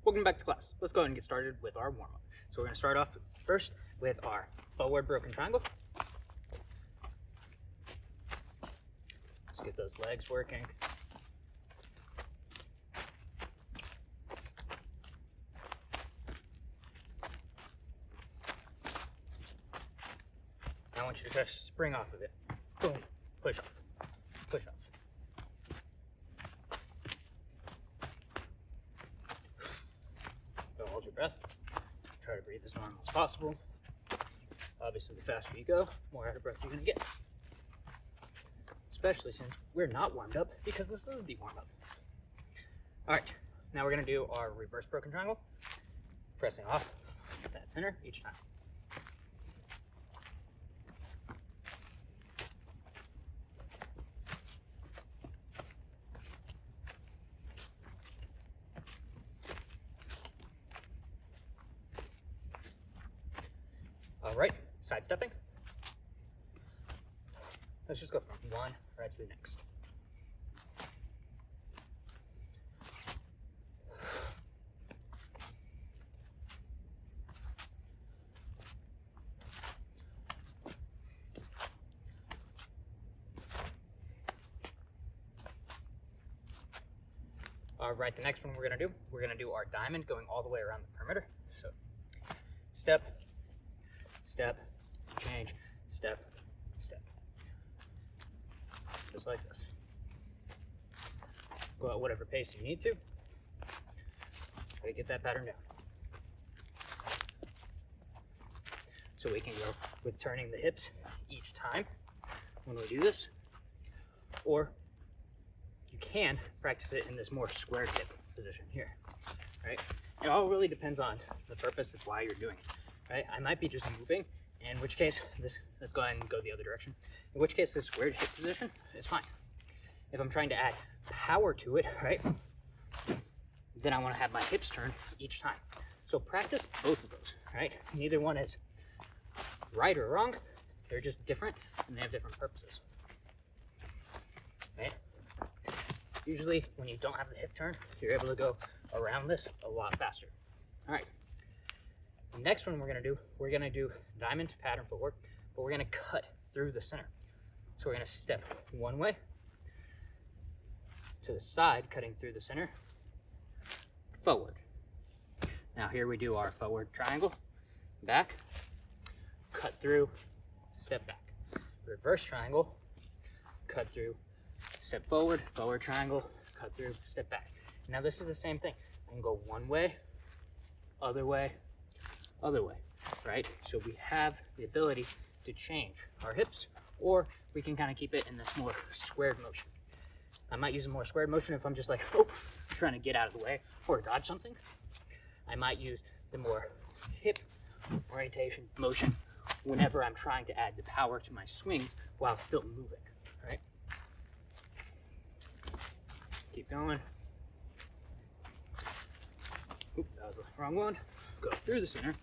Welcome back to class. Let's go ahead and get started with our warm-up. So we're going to start off first with our forward broken triangle. Let's get those legs working. I want you to just spring off of it. Boom. Push off. Push off. Don't hold your breath. Try to breathe as normal as possible. Obviously, the faster you go, the more out of breath you're going to get. Especially since we're not warmed up, because this is the warm-up. Alright, now we're going to do our reverse broken triangle. Pressing off that center each time. Alright, sidestepping. Let's just go from one right to the next. Alright, the next one we're going to do our diamond going all the way around the perimeter. So, step, step, change, step, step. Just like this. Go at whatever pace you need to. Try to get that pattern down. So we can go with turning the hips each time when we do this. Or you can practice it in this more squared hip position here. Right? It all really depends on the purpose of why you're doing it. Right? I might be just moving, in which case, let's go ahead and go the other direction. In which case, this squared hip position is fine. If I'm trying to add power to it, right, then I want to have my hips turn each time. So practice both of those, right? Neither one is right or wrong. They're just different, and they have different purposes. Right? Usually, when you don't have the hip turn, you're able to go around this a lot faster. All right. The next one we're going to do diamond pattern footwork, but we're going to cut through the center. So we're going to step one way to the side, cutting through the center, forward. Now here we do our forward triangle, back, cut through, step back. Reverse triangle, cut through, step forward, forward triangle, cut through, step back. Now this is the same thing. I can go one way, other way, right? So we have the ability to change our hips, or we can kind of keep it in this more squared motion. I might use a more squared motion if I'm just like, trying to get out of the way or dodge something. I might use the more hip orientation motion whenever I'm trying to add the power to my swings while still moving, right? Keep going. Oop, that was the wrong one. Go through the center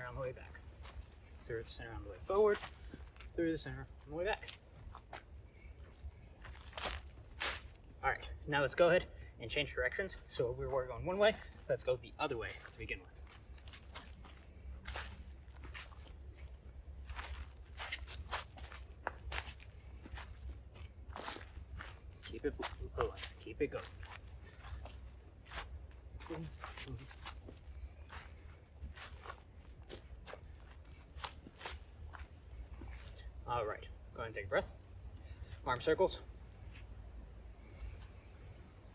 on the way back, through the center on the way forward, through the center on the way back. All right, now let's go ahead and change directions. So we were going one way, let's go the other way to begin with. Keep it going, keep it going. All right, go ahead and take a breath. Arm circles.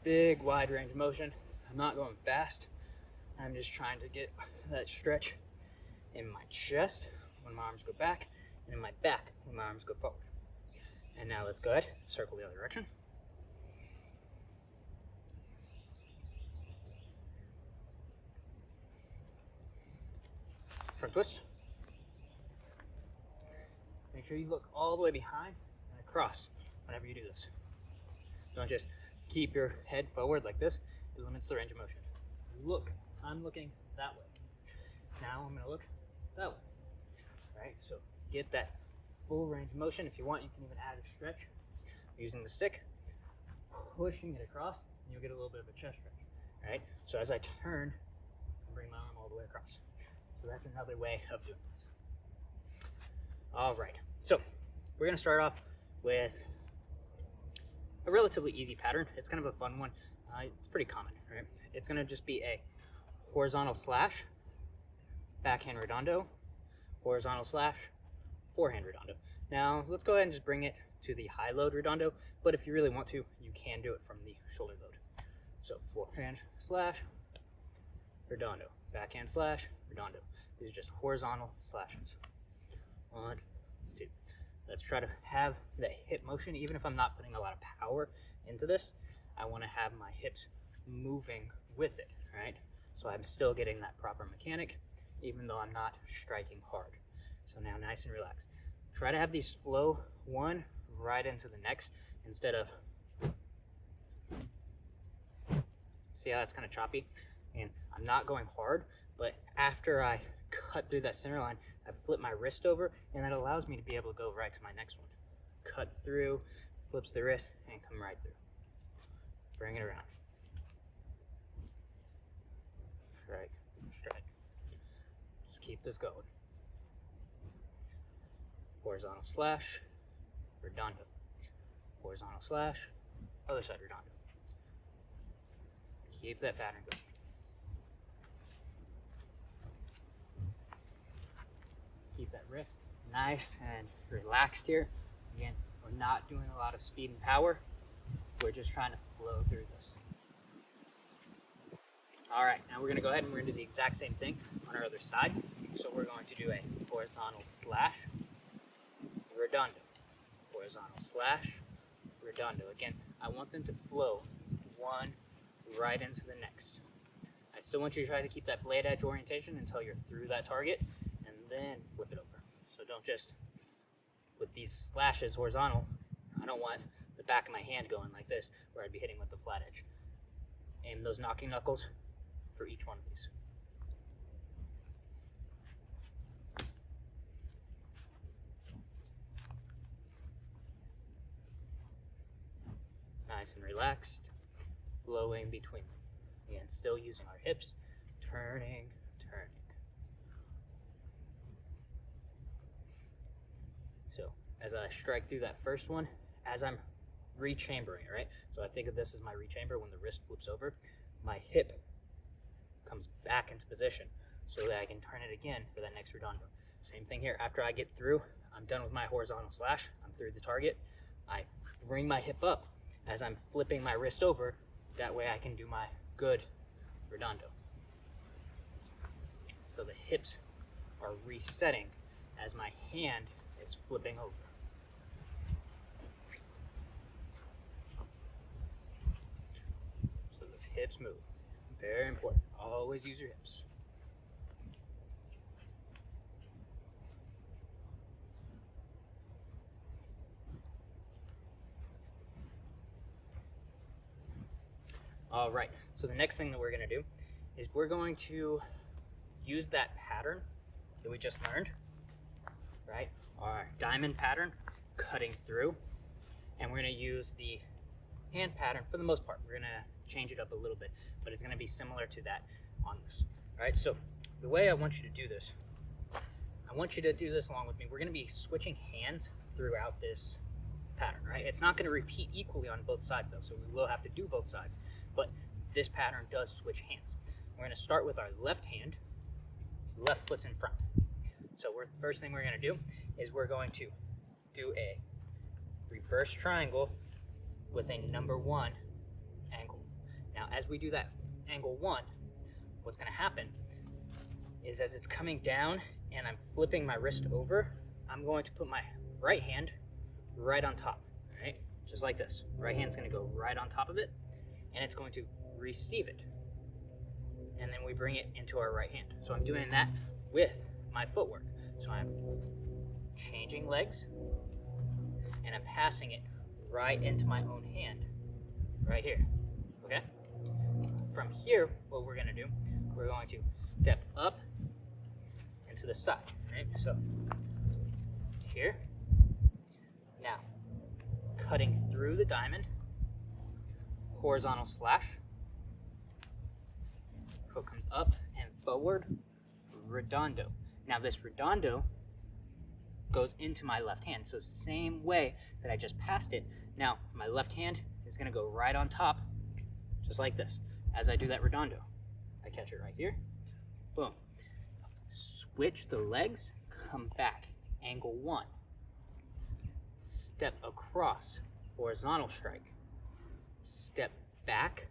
Big, wide range of motion. I'm not going fast. I'm just trying to get that stretch in my chest when my arms go back, and in my back when my arms go forward. And now let's go ahead, circle the other direction. Front twist. Make sure you look all the way behind and across whenever you do this. Don't just keep your head forward like this. It limits the range of motion. Look, I'm looking that way. Now I'm going to look that way. Right? So get that full range of motion. If you want, you can even add a stretch using the stick, pushing it across, and you'll get a little bit of a chest stretch. right? So as I turn, I bring my arm all the way across. So that's another way of doing this. All right, so we're gonna start off with a relatively easy pattern. It's kind of a fun one. It's pretty common, right? It's gonna just be a horizontal slash, backhand redondo, horizontal slash, forehand redondo. Now let's go ahead and just bring it to the high load redondo, but if you really want to, you can do it from the shoulder load. So forehand slash, redondo, backhand slash, redondo. These are just horizontal slashes. 1, 2. Let's try to have the hip motion, even if I'm not putting a lot of power into this. I want to have my hips moving with it, right? So I'm still getting that proper mechanic, even though I'm not striking hard. So now nice and relaxed. Try to have these flow one right into the next instead of, see how that's kind of choppy? And I'm not going hard, but after I cut through that center line, I flip my wrist over, and that allows me to be able to go right to my next one. Cut through, flips the wrist, and come right through. Bring it around. Strike, strike. Just keep this going. Horizontal slash, redondo. Horizontal slash, other side redondo. Keep that pattern going. Keep that wrist nice and relaxed here. Again, we're not doing a lot of speed and power. We're just trying to flow through this. All right, now we're gonna go ahead and we're gonna do the exact same thing on our other side. So we're going to do a horizontal slash, redondo, horizontal slash, redondo. Again, I want them to flow one right into the next. I still want you to try to keep that blade edge orientation until you're through that target, and then flip it over. So don't just, with these slashes horizontal, I don't want the back of my hand going like this, where I'd be hitting with the flat edge. Aim those knocking knuckles for each one of these. Nice and relaxed, flowing between them. Again, still using our hips, turning, turning. So as I strike through that first one, as I'm rechambering, right? So I think of this as my rechamber. When the wrist flips over, my hip comes back into position so that I can turn it again for that next redondo. Same thing here. After I get through, I'm done with my horizontal slash, I'm through the target, I bring my hip up as I'm flipping my wrist over. That way I can do my good redondo. So the hips are resetting as my hand is flipping over. So those hips move. Very important. Always use your hips. All right, so the next thing that we're gonna do is we're going to use that pattern that we just learned, right? Our diamond pattern, cutting through, and we're gonna use the hand pattern for the most part. We're gonna change it up a little bit, but it's gonna be similar to that on this. All right, so the way I want you to do this, I want you to do this along with me. We're gonna be switching hands throughout this pattern, right? It's not gonna repeat equally on both sides though, so we will have to do both sides, but this pattern does switch hands. We're gonna start with our left hand, left foot's in front. So the first thing we're gonna do is we're going to do a reverse triangle with a number 1 angle. Now, as we do that angle 1, what's gonna happen is as it's coming down and I'm flipping my wrist over, I'm going to put my right hand right on top, right? Just like this. Right hand's gonna go right on top of it, and it's going to receive it. And then we bring it into our right hand. So I'm doing that with my footwork. So I'm changing legs, and I'm passing it right into my own hand, right here, okay? From here, what we're gonna do, we're going to step up and to the side, right? So here, now, cutting through the diamond, horizontal slash, ankle comes up and forward, redondo. Now this redondo goes into my left hand. So same way that I just passed it, now my left hand is gonna go right on top, just like this. As I do that redondo, I catch it right here, boom. Switch the legs, come back, angle 1. Step across, horizontal strike. Step back,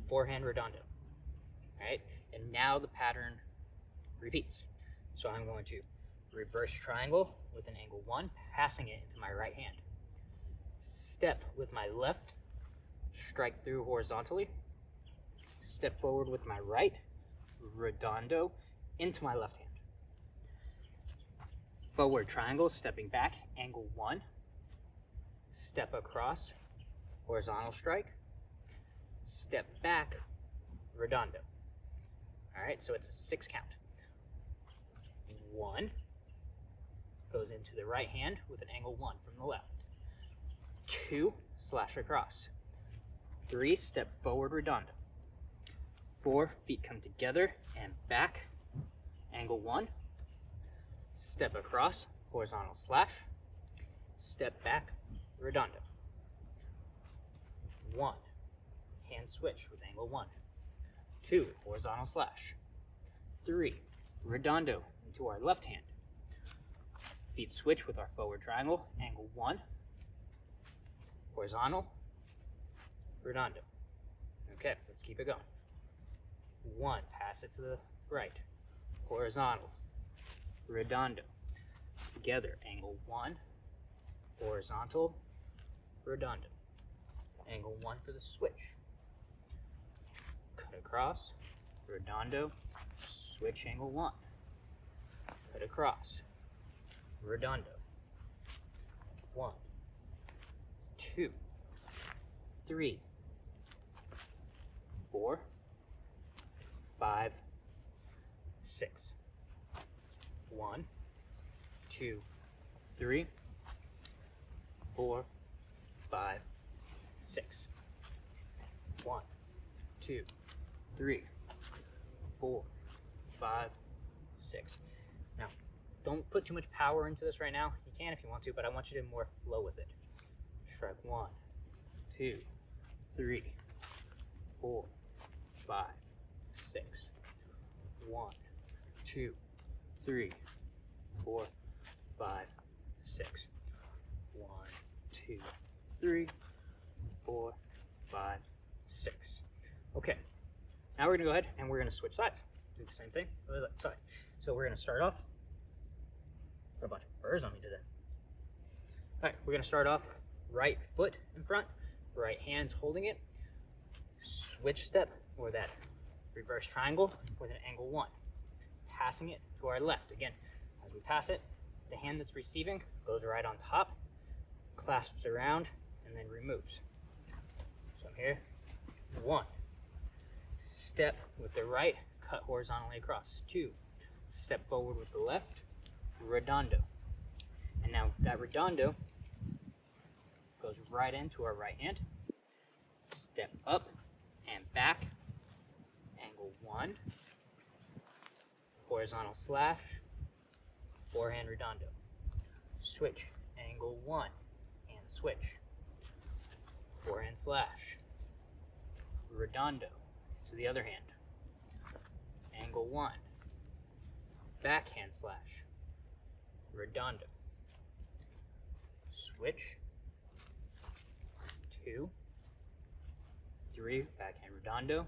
forehand redondo. All right, and now the pattern repeats. So I'm going to reverse triangle with an angle 1, passing it into my right hand. Step with my left, strike through horizontally. Step forward with my right, redondo into my left hand. Forward triangle, stepping back, angle 1. Step across, horizontal strike. Step back, redondo. All right, so it's a 6 count. 1 goes into the right hand with an angle 1 from the left. 2, slash across. 3, step forward, redondo. 4, feet come together and back, angle 1. Step across, horizontal slash. Step back, redondo. 1, hand switch with angle 1. 2, horizontal slash. 3, redondo into our left hand. Feet switch with our forward triangle, angle 1. Horizontal, redondo. Okay, let's keep it going. 1, pass it to the right. Horizontal, redondo. Together, angle 1, horizontal, redondo. Angle 1 for the switch. Cut across, redondo, switch angle 1. Cut across, redondo. 1, 2, 3, 4, 5, 6. 1, 2, 3, 4, 5, 6. 1, 2, 3, 4, 5, 6. Now, don't put too much power into this right now. You can if you want to, but I want you to more flow with it. Strike 1, 2, 3, 4, 5, 6. 1, 2, 3, 4, 5, 6. 1, 2, 3, 4, 5, 6. Okay, now we're gonna go ahead and we're gonna switch sides. Do the same thing, other side. So we're gonna start off. Got a bunch of birds on me today. All right, we're gonna start off right foot in front, right hand's holding it. Switch step, or that reverse triangle with an angle 1. Passing it to our left. Again, as we pass it, the hand that's receiving goes right on top, clasps around, and then removes. So I'm here. 1. Step with the right, cut horizontally across. 2. Step forward with the left, redondo. And now that redondo goes right into our right hand. Step up and back, angle 1, horizontal slash, forehand redondo. Switch, angle 1, and switch. Forehand slash, redondo to the other hand. Angle 1, backhand slash, redondo. Switch, 2, 3, backhand redondo.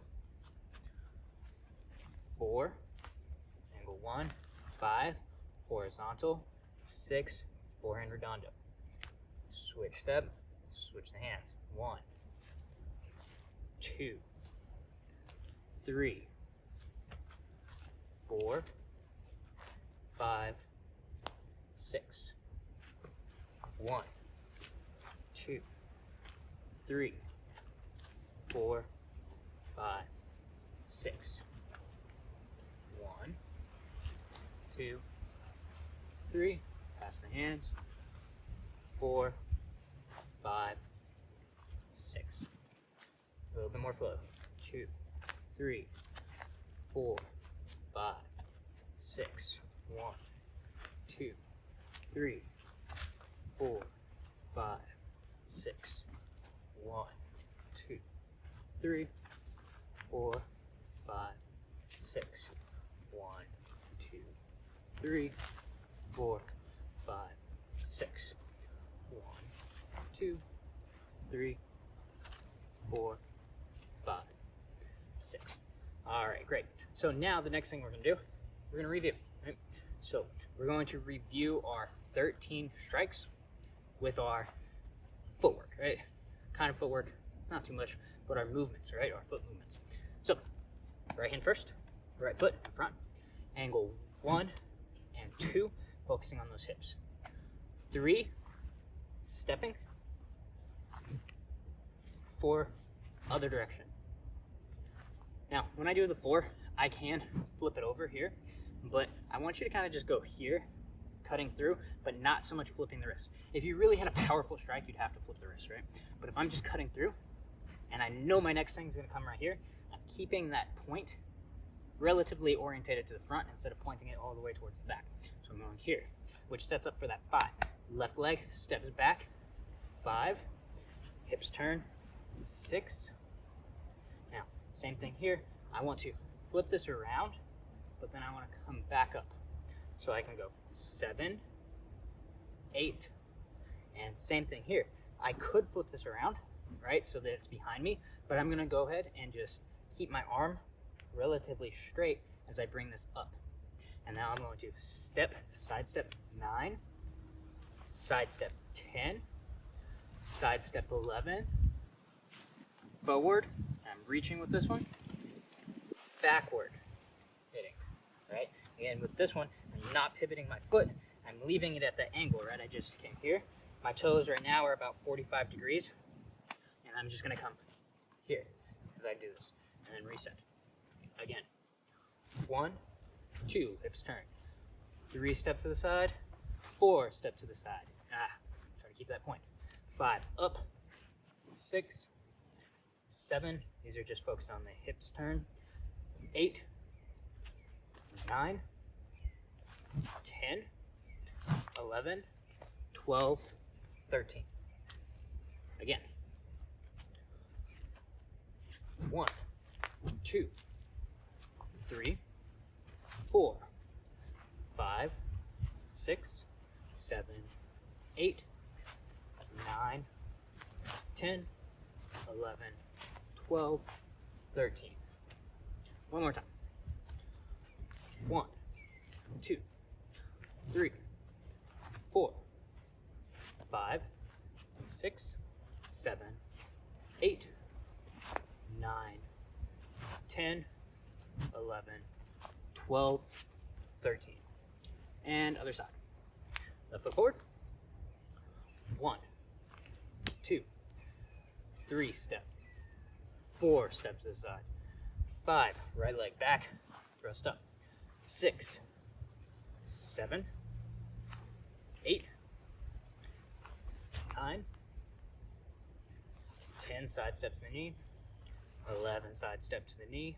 4, angle 1, 5, horizontal, 6, forehand redondo. Switch step, switch the hands. 1, 2, 3, 4, 5, 6. 1, 2, 3, 4, 5, 6. 1, 2, 3. Pass the hands. 4, 5, 6. A little bit more flow. 2, 3, 4, 5, 6. 1, 2, 3, 4, 5, 6. 1, 2, 3, 4, 5, 6. 1, 2, 3, 4, 5, 6. 1, 2, 3, 4, 5, 6. All right, great. So now the next thing we're going to do, we're going to review. Right? So we're going to review our 13 strikes with our footwork, right? Kind of footwork, it's not too much, but our movements, right? Our foot movements. So right hand first, right foot in front, angle 1 and 2, focusing on those hips. 3, stepping. 4, other direction. Now, when I do the 4, I can flip it over here, but I want you to kind of just go here, cutting through, but not so much flipping the wrist. If you really had a powerful strike, you'd have to flip the wrist, right? But if I'm just cutting through, and I know my next thing is going to come right here, I'm keeping that point relatively orientated to the front instead of pointing it all the way towards the back. So I'm going here, which sets up for that 5. Left leg steps back, 5, hips turn, 6. Now, same thing here. I want to flip this around, but then I want to come back up. So I can go 7, 8, and same thing here. I could flip this around, right, so that it's behind me, but I'm going to go ahead and just keep my arm relatively straight as I bring this up. And now I'm going to step, side step 9, side step 10, side step 11, forward, I'm reaching with this one, backward, hitting, right? Again, with this one, I'm not pivoting my foot, I'm leaving it at the angle, right? I just came here. My toes right now are about 45 degrees, and I'm just gonna come here as I do this, and then reset. Again, 1, 2, hips turn, 3, step to the side, 4, step to the side. Try to keep that point. 5, up, 6, 7, these are just focused on the hips turn, 8, 9, 10, 11, 12, 13. Again. 1, 2, 3, 4, 5, 6, 7, 8, 9, 10, 11, 12, 13. One more time. 1, 2, 3, 4, 5, 6, 7, 8, 9, 10, 11, 12, 13. And other side. Left foot forward. 1, 2, 3, step. 4, step to the side. 5, right leg back, thrust up. 6, 7, 8, 9, 10, side step to the knee. 11, side step to the knee.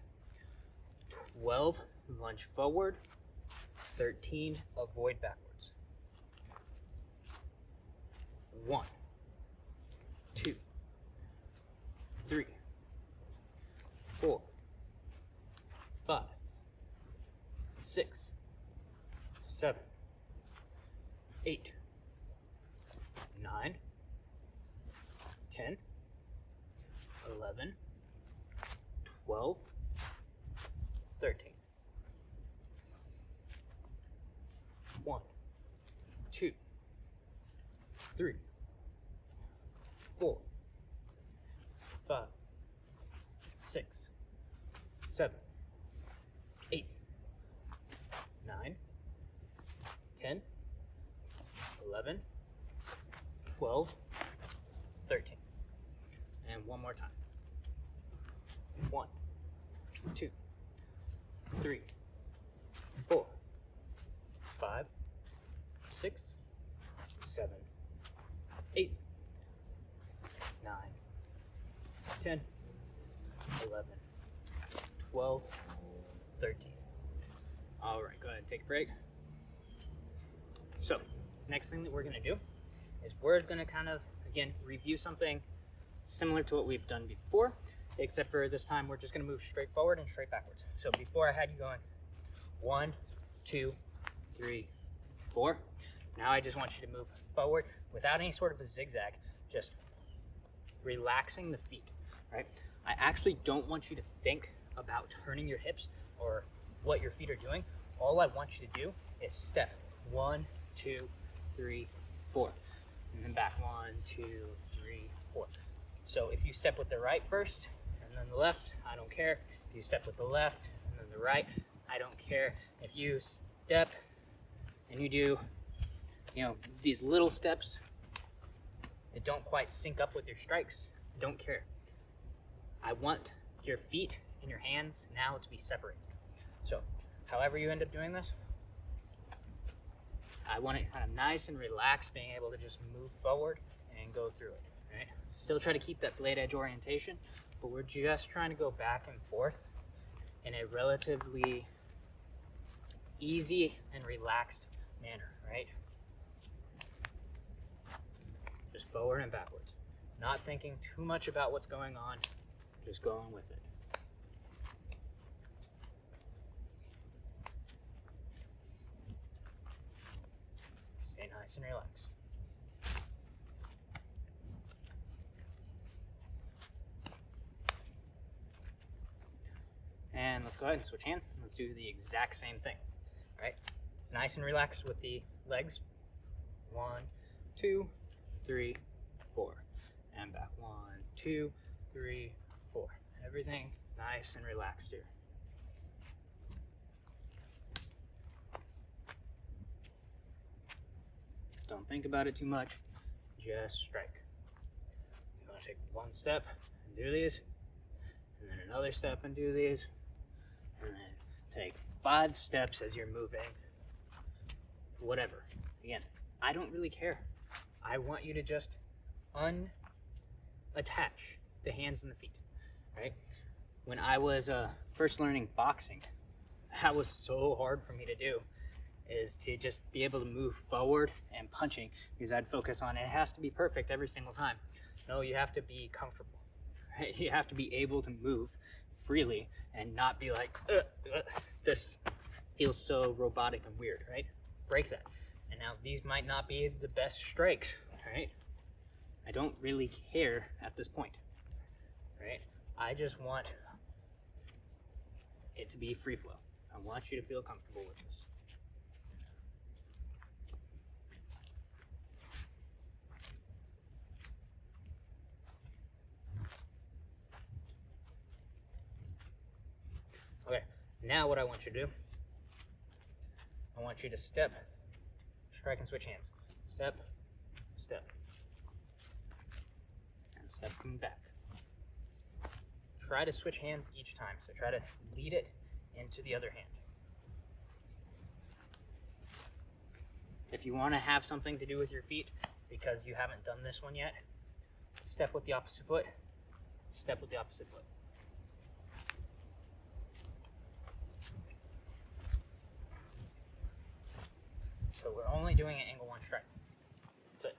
12, lunge forward. 13, avoid backwards. 1, 2, 3, 4, 5, 6, 7, 8, 9, 10, 11, 12, 13. 1, 2, 3, 4, 5, 6, 7, 8, 9, 10, 11, 12, 13. And one more time. 1, 2, 3, 4, 5, 6, 7, 8, 9, 10, 11, 12, 13. All right, go ahead and take a break. So, next thing that we're gonna do is we're gonna kind of, again, review something similar to what we've done before, except for this time we're just gonna move straight forward and straight backwards. So before I had you going 1, 2, 3, 4. Now I just want you to move forward without any sort of a zigzag, just relaxing the feet, right? I actually don't want you to think about turning your hips or what your feet are doing. All I want you to do is step 1, 2, 3, 4, and then back 1, 2, 3, 4. So if you step with the right first and then the left, I don't care. If you step with the left and then the right, I don't care. If you step and you do, you know, these little steps that don't quite sync up with your strikes, I don't care. I want your feet and your hands now to be separated. So however you end up doing this, I want it kind of nice and relaxed, being able to just move forward and go through it, right? Still try to keep that blade edge orientation, but we're just trying to go back and forth in a relatively easy and relaxed manner, right? Just forward and backwards. Not thinking too much about what's going on, just going with it. Stay nice and relaxed. And let's go ahead and switch hands. Let's do the exact same thing, right? Nice and relaxed with the legs. 1, 2, 3, 4. And back 1, 2, 3, 4. Everything nice and relaxed here. Don't think about it too much, just strike. You want to take one step and do these, and then another step and do these, and then take 5 steps as you're moving, whatever. Again, I don't really care. I want you to just unattach the hands and the feet, right? When I was first learning boxing, that was so hard for me to do, is to just be able to move forward and punching, because I'd focus on it has to be perfect every single time. No, you have to be comfortable, right? You have to be able to move freely and not be like, this feels so robotic and weird, right? Break that. And now these might not be the best strikes, right? I don't really care at this point, right? I just want it to be free flow. I want you to feel comfortable with this. Okay, now what I want you to do, I want you to step, strike and switch hands. Step, step, and step coming back. Try to switch hands each time, so try to lead it into the other hand. If you want to have something to do with your feet, because you haven't done this one yet, step with the opposite foot, step with the opposite foot. So we're only doing an angle 1 strike. That's it.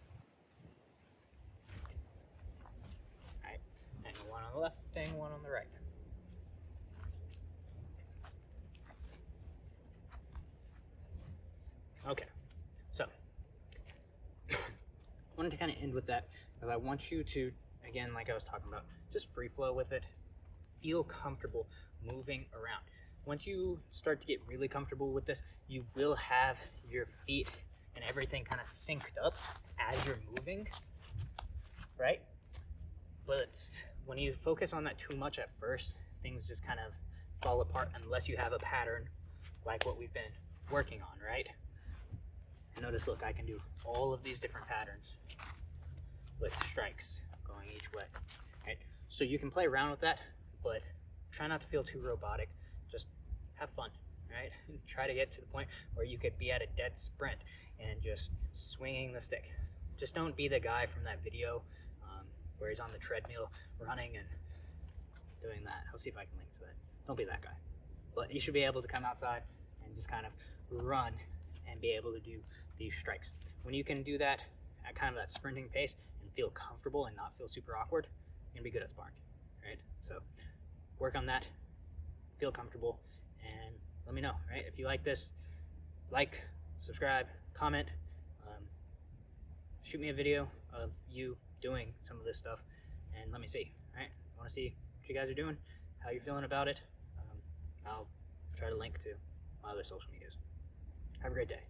Alright, angle 1 on the left, angle 1 on the right. Okay, so I wanted to kind of end with that, because I want you to, again, like I was talking about, just free flow with it. Feel comfortable moving around. Once you start to get really comfortable with this, you will have your feet and everything kind of synced up as you're moving, right? But when you focus on that too much at first, things just kind of fall apart unless you have a pattern like what we've been working on, right? And notice, look, I can do all of these different patterns with strikes going each way, right? So you can play around with that, but try not to feel too robotic. Just have fun, right? Try to get to the point where you could be at a dead sprint and just swinging the stick. Just don't be the guy from that video where he's on the treadmill running and doing that. I'll see if I can link to that. Don't be that guy. but you should be able to come outside and just kind of run and be able to do these strikes. When you can do that at kind of that sprinting pace and feel comfortable and not feel super awkward, you're gonna be good at sparring, right? So work on that, feel comfortable, and let me know, right? If you like this, like, subscribe, comment, shoot me a video of you doing some of this stuff, and let me see, right? I wanna see what you guys are doing, how you're feeling about it. I'll try to link to my other social medias. Have a great day.